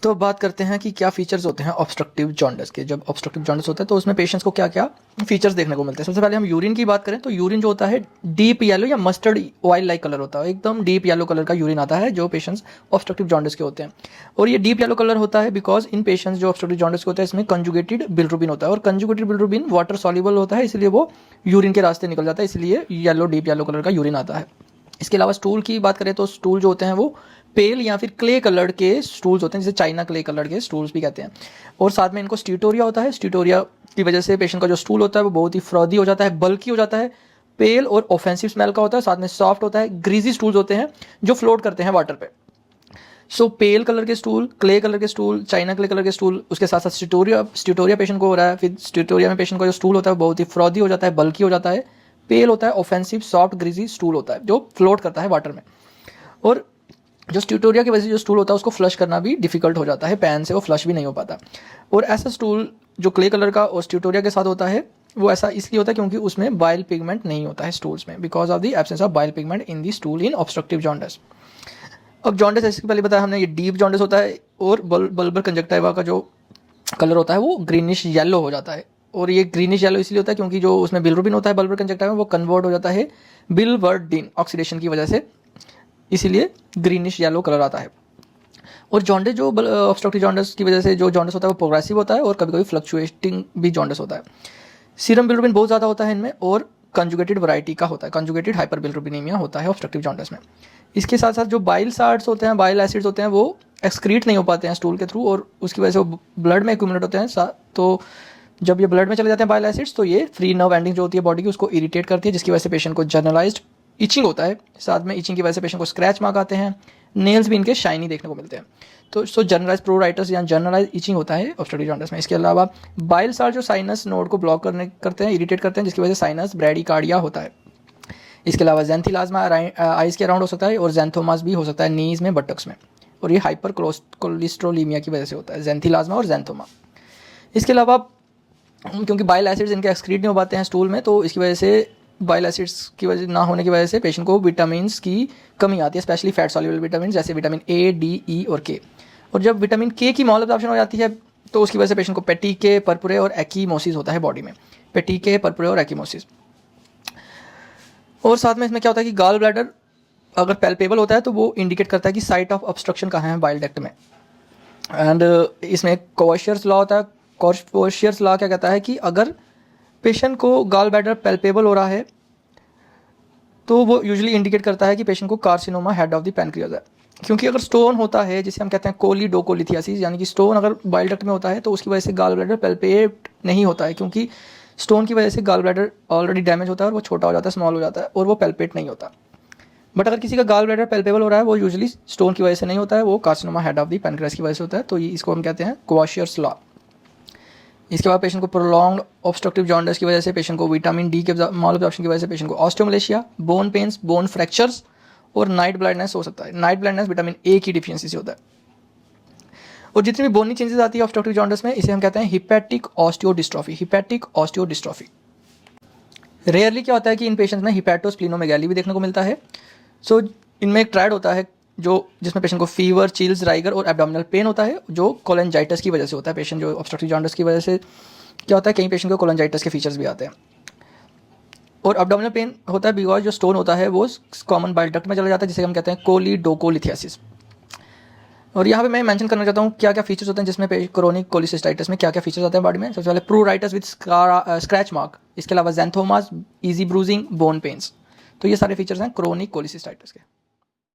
तो बात करते हैं कि क्या फीचर्स होते हैं ऑब्स्ट्रक्टिव जॉन्डिस के। जब ऑब्स्ट्रक्टिव जॉन्डिस होता है तो उसमें पेशेंट्स को क्या क्या फीचर्स देखने को मिलते हैं। सबसे पहले हम यूरिन की बात करें तो यूरिन जो होता है डीप येलो या मस्टर्ड ऑयल लाइक कलर होता है, एकदम डीप येलो कलर का यूरिन आता है जो पेशेंट्स ऑब्स्ट्रक्टिव जॉन्डिस के होते हैं। और ये डीप येलो कलर होता है बिकॉज इन पेशेंट्स जो ऑब्स्ट्रक्टिव जॉन्डिस के होते हैं इसमें कंजुगेटेड बिलिरुबिन होता है, और कंजुगेटेड बिलिरुबिन वाटर सॉल्युबल होता है, इसलिए वो यूरिन के रास्ते निकल जाता है, इसलिए येलो डीप येलो कलर का यूरिन आता है। इसके अलावा स्टूल की बात करें तो स्टूल जो होते हैं वो पेल या फिर क्ले कलर्ड के स्टूल्स होते हैं, जिसे चाइना क्ले कलर्ड के स्टूल्स भी कहते हैं। और साथ में इनको स्टीटोरिया होता है। स्टीटोरिया की वजह से पेशेंट का जो स्टूल होता है वो बहुत ही फ्रॉदी हो जाता है, बल्की हो जाता है, पेल और ऑफेंसिव स्मेल का होता है, साथ में सॉफ्ट होता है, ग्रीजी स्टूल्स होते हैं जो फ्लोट करते हैं वाटर पे। सो पेल कलर के स्टूल, क्ले कलर के स्टूल, चाइना क्ले कलर के स्टूल, उसके साथ साथ स्टीटोरिया पेशेंट को हो रहा है। फिर स्टीटोरिया में पेशेंट का जो स्टूल होता है बहुत ही फ्रॉदी हो जाता है, बल्की हो जाता है, पेल होता है, ऑफेंसिव सॉफ्ट ग्रीजी स्टूल होता है जो फ्लोट करता है वाटर में। और जो स्टीटोरिया की वजह से जो स्टूल होता है उसको फ्लश करना भी डिफिकल्ट हो जाता है, पैन से वो फ्लश भी नहीं हो पाता। और ऐसा स्टूल जो क्ले कलर का और स्टीटोरिया के साथ होता है वो ऐसा इसलिए होता है क्योंकि उसमें बाइल पिगमेंट नहीं होता है स्टूल्स में, because of the absence of bile pigment in the stool in obstructive jaundice. अब जॉन्डिस इसके पहले बताया हमने, ये डीप जॉन्डिस होता है और बल्बर कंजक्टिवा का जो कलर होता है वो ग्रीनिश येलो हो जाता है। और ये ग्रीनिश येलो इसलिए होता है क्योंकि जो उसमें बिलिरुबिन होता है बल्बर कंजक्टिवा में वो कन्वर्ट हो जाता है बिलिवर्डिन ऑक्सीडेशन की वजह से, इसीलिए ग्रीनिश येलो कलर आता है। और जॉन्डिस जो ऑब्स्ट्रक्टिव जॉन्डिस की वजह से जो जॉन्डिस होता है वो प्रोग्रेसिव होता है और कभी कभी फ्लक्चुएटिंग भी जॉन्डिस होता है। सीरम बिलिरुबिन बहुत ज़्यादा होता है इनमें और कंजुगेटेड वैरायटी का होता है, कंजुगेटेड हाइपरबिलिरुबिनेमिया होता है ऑब्स्ट्रक्टिव जॉन्डिस में। इसके साथ साथ जो बाइल साल्ट्स होते हैं, बाइल एसिड्स होते हैं, वो एक्सक्रीट नहीं हो पाते हैं स्टूल के थ्रू और उसकी वजह से वो ब्लड में एक्यूमुलेट होते हैं। तो जब ये ब्लड में चले जाते हैं बाइल एसिड्स तो ये फ्री नर्व एंडिंग जो होती है बॉडी की उसको इरिटेट करती है, जिसकी वजह से पेशेंट को जनरलाइज्ड इचिंग होता है। साथ में इचिंग की वजह से पेशेंट को स्क्रैच मार्क आते हैं, नेल्स भी इनके शाइनी देखने को मिलते हैं। तो जनरलाइज प्रोराइटस या जनरलाइज इचिंग होता है ऑब्स्ट्रक्टिव जॉन्डिस में। इसके अलावा बाइल साल्ट जो साइनस नोड को ब्लॉक करते हैं, इरिटेट करते हैं, जिसकी वजह से साइनस ब्रैडिकार्डिया होता है। इसके अलावा ज़ैंथिलाज्मा आइज के अराउंड हो सकता है और ज़ैंथोमास भी हो सकता है नीज में, बटक्स में, और ये हाइपर कोलेस्ट्रोलीमिया की वजह से होता है, ज़ैंथिलाज्मा और ज़ैंथोमा। इसके अलावा क्योंकि बाइल एसिड्स इनके एक्सक्रीट नहीं हो पाते हैं स्टूल में, तो इसकी वजह से बाइल एसिड्स की वजह ना होने की वजह से पेशेंट को विटामिन की कमी आती है, स्पेशली फैट सॉल्युबल विटामिन जैसे विटामिन ए, डी, ई और के। और जब विटामिन के की मॉल एब्जॉर्प्शन हो जाती है तो उसकी वजह से पेशेंट को पेटिके, परपुरे और एक्कीमोसिस होता है बॉडी में, पेटिके, परपुरे और एक्कीमोसिस। और साथ में इसमें क्या होता है कि गाल ब्लैडर अगर पैल्पेबल होता है तो वो इंडिकेट करता है कि साइट ऑफ ऑब्स्ट्रक्शन कहाँ है बाइल डक्ट में। एंड इसमें कोशियर्स लॉ होता है। कोशियर्स लॉ क्या कहता है कि अगर पेशेंट को गाल ब्लैडर पैल्पेबल हो रहा है तो वो यूजुअली इंडिकेट करता है कि पेशेंट को carcinoma head of the pancreas है। क्योंकि अगर स्टोन होता है जिसे हम कहते हैं कोलिडोकोलिथियासिस, यानी कि स्टोन अगर बाइल डक्ट में होता है तो उसकी वजह से गाल ब्लैडर पैल्पेट नहीं होता है, क्योंकि स्टोन की वजह से गाल ब्लैडर ऑलरेडी डैमेज होता है और वो छोटा हो जाता है, स्मॉल हो जाता है और वो पैल्पेट नहीं होता। बट अगर किसी का गाल ब्लैडर पैल्पेबल हो रहा है वो यूजुअली स्टोन की वजह से नहीं होता है, वो carcinoma head of the pancreas की वजह से होता है। तो इसको हम कहते हैं कोशियर्स लॉ। इसके बाद पेशेंट को प्रोलॉन्ग्ड ऑब्स्ट्रक्टिव जॉन्डिस की वजह से पेशेंट को विटामिन डी के मॉल एब्जॉर्प्शन की वजह से पेशेंट को osteomalacia, bone pains, bone fractures और नाइट ब्लाइंडनेस हो सकता है। नाइट ब्लाइंडनेस विटामिन ए की डिफिशियंसी से होता है। और जितनी भी बोनी चेंजेस आती है ऑब्स्ट्रक्टिव जॉन्डिस में, इसे हम कहते हैं hepatic osteodystrophy. Hepatic osteodystrophy rarely क्या होता है कि इन पेशेंट्स में हिपैटोस्प्लिनोमेगैली भी देखने को मिलता है। सो इनमें एक ट्रायड होता है जिसमें पेशेंट को फीवर, चिल्स, राइगर और एब्डोमिनल पेन होता है, जो कोलेंजाइटिस की वजह से होता है। पेशेंट जो ऑब्स्ट्रक्टिव जॉन्डिस की वजह से क्या होता है, कई पेशेंट को कोलेंजाइटिस के फीचर्स भी आते हैं। और एब्डोमिनल पेन होता है बिकॉज जो स्टोन होता है वो कॉमन बाइल डक्ट में चला जाता है, जिसे हम कहते हैं कोलिडोकोलिथियासिस। और यहाँ पे मैं मेंशन करना चाहता हूँ क्या क्या फीचर्स होते हैं जिसमें क्रोनिक कोलिसिस्टाइटिस में क्या क्या फीचर्स आते हैं बॉडी में। सबसे पहले प्रूराइटिस विद स्क्रैच मार्क, इसके अलावा ज़ैंथोमास, इजी ब्रूजिंग, बोन पेन्स। तो ये सारे फीचर्स हैं क्रोनिक कोलिसिस्टाइटिस के।